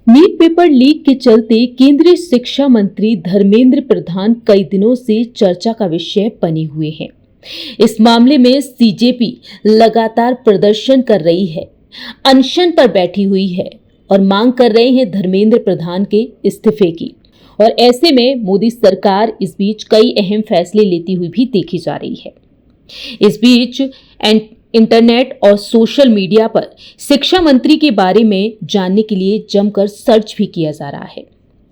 NEET paper leak के चलते केंद्रीय शिक्षा मंत्री धर्मेंद्र प्रधान कई दिनों से चर्चा का विषय बने हुए हैं। इस मामले में सीजेपी लगातार प्रदर्शन कर रही है, अनशन पर बैठी हुई है और मांग कर रहे हैं धर्मेंद्र प्रधान के इस्तीफे की। और ऐसे में मोदी सरकार इस बीच कई अहम फैसले लेती हुई भी देखी जा रही है। इस बीच इंटरनेट और सोशल मीडिया पर शिक्षा मंत्री के बारे में जानने के लिए जमकर सर्च भी किया जा रहा है।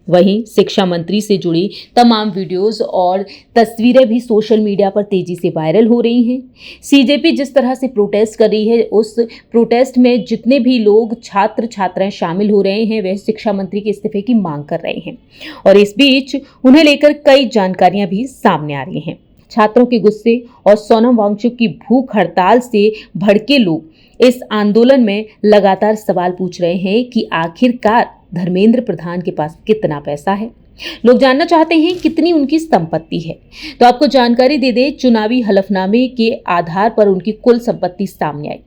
वहीं शिक्षा मंत्री से जुड़ी तमाम वीडियोस और तस्वीरें भी सोशल मीडिया पर तेजी से वायरल हो रही हैं। सीजेपी जिस तरह से प्रोटेस्ट कर रही है, उस प्रोटेस्ट में जितने भी लोग छात्र छात्राएं शामिल हो रहे हैं, वह शिक्षा मंत्री के इस्तीफे की मांग कर रहे हैं। और इस बीच उन्हें लेकर कई जानकारियां भी सामने आ रही हैं। छात्रों के गुस्से और सोनम वांगचुक की भूख हड़ताल से भड़के लोग इस आंदोलन में लगातार सवाल पूछ रहे हैं कि आखिरकार धर्मेंद्र प्रधान के पास कितना पैसा है। लोग जानना चाहते हैं कितनी उनकी संपत्ति है। तो आपको जानकारी दे दे, चुनावी हलफनामे के आधार पर उनकी कुल संपत्ति सामने आई।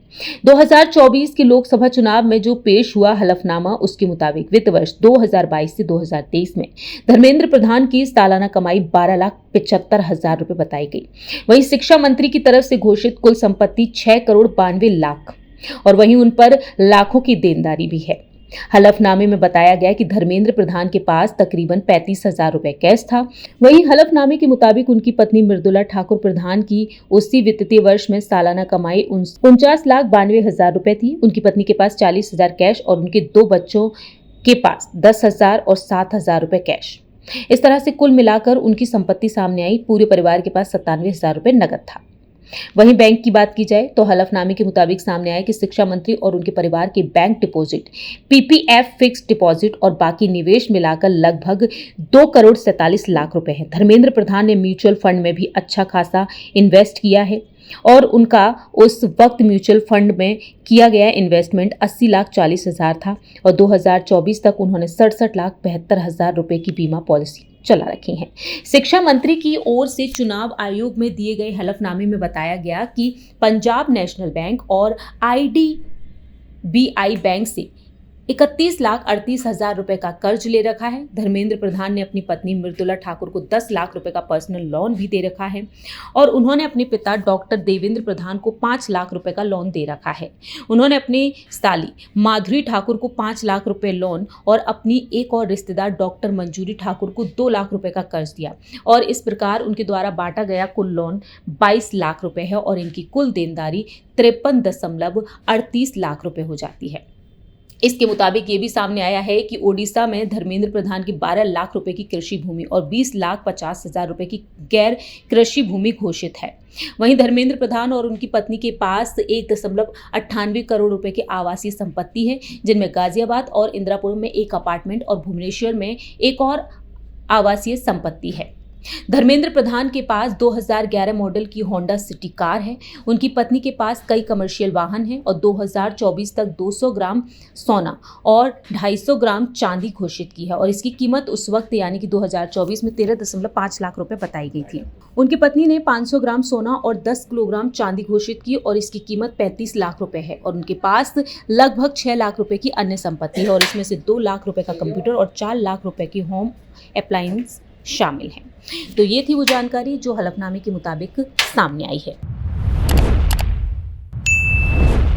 2024 के लोकसभा चुनाव में जो पेश हुआ हलफनामा, उसके मुताबिक वित्त वर्ष 2022 से 2023 में धर्मेंद्र प्रधान की सालाना कमाई 12,75,000 रुपए बताई गई। वहीं शिक्षा मंत्री की तरफ से घोषित कुल संपत्ति 6,92,00,000 और वहीं उन पर लाखों की देनदारी भी है। हलफनामे में बताया गया कि धर्मेंद्र प्रधान के पास तकरीबन 35,000 रुपए कैश था। वहीं हलफनामे के मुताबिक उनकी पत्नी मृदुला ठाकुर प्रधान की उसी वित्तीय वर्ष में सालाना कमाई 49,92,000 रुपए थी। उनकी पत्नी के पास 40,000 कैश और उनके 2 बच्चों के पास 10,000 और 7,000 रुपए कैश। इस तरह से कुल मिलाकर उनकी संपत्ति सामने आई। पूरे परिवार के पास 97,000 रुपए नकद था। वहीं बैंक की बात की जाए तो हलफनामे के मुताबिक सामने आया कि शिक्षा मंत्री और उनके परिवार के bank deposit, PPF fixed deposit और बाकी निवेश मिलाकर लगभग 2,47,00,000 रुपए है। धर्मेंद्र प्रधान ने म्यूचुअल फंड में भी अच्छा खासा इन्वेस्ट किया है और उनका उस वक्त म्यूचुअल फंड में किया गया इन्वेस्टमेंट 80,40,000 था और 2024 तक उन्होंने 67,72,000 रुपए की बीमा पॉलिसी चला रखी हैं। शिक्षा मंत्री की ओर से चुनाव आयोग में दिए गए हलफनामे में बताया गया कि पंजाब नेशनल बैंक और आईडीबीआई बैंक से 31,38,000 रुपए का कर्ज ले रखा है। धर्मेंद्र प्रधान ने अपनी पत्नी मृदुला ठाकुर को 10 लाख रुपए का पर्सनल लोन भी दे रखा है और उन्होंने अपने पिता डॉक्टर देवेंद्र प्रधान को 5 लाख रुपए का लोन दे रखा है। उन्होंने अपनी साली माधुरी ठाकुर को 5 लाख रुपए लोन और अपनी एक और रिश्तेदार डॉक्टर मंजूरी ठाकुर को 2 लाख रुपए का कर्ज दिया और इस प्रकार उनके द्वारा बांटा गया कुल लोन 22 लाख रुपए है और इनकी कुल देनदारी 53.38 लाख रुपए हो जाती है। इसके मुताबिक ये भी सामने आया है कि ओडिशा में धर्मेंद्र प्रधान की 12 लाख रुपए की कृषि भूमि और 20,50,000 रुपए की गैर कृषि भूमि घोषित है। वहीं धर्मेंद्र प्रधान और उनकी पत्नी के पास 1.98 करोड़ रुपए की आवासीय संपत्ति है, जिनमें गाजियाबाद और इंदिरापुर में एक अपार्टमेंट और भुवनेश्वर में एक और आवासीय संपत्ति है। धर्मेंद्र प्रधान के पास 2011 मॉडल की होंडा सिटी कार है। उनकी पत्नी के पास कई कमर्शियल वाहन हैं और 2024 तक 200 ग्राम सोना और 250 ग्राम चांदी घोषित की है और इसकी कीमत उस वक्त यानी कि 2024 में 13.5 लाख रुपए बताई गई थी। उनकी पत्नी ने 500 ग्राम सोना और 10 किलोग्राम चांदी घोषित की और इसकी कीमत 35 लाख रुपए है और उनके पास लगभग 6 लाख रुपए की अन्य संपत्ति है और इसमें से 2 लाख रुपए का कंप्यूटर और 4 लाख रुपए की होम अप्लायंस शामिल हैं। तो ये थी वो जानकारी जो हलफनामे के मुताबिक सामने आई है।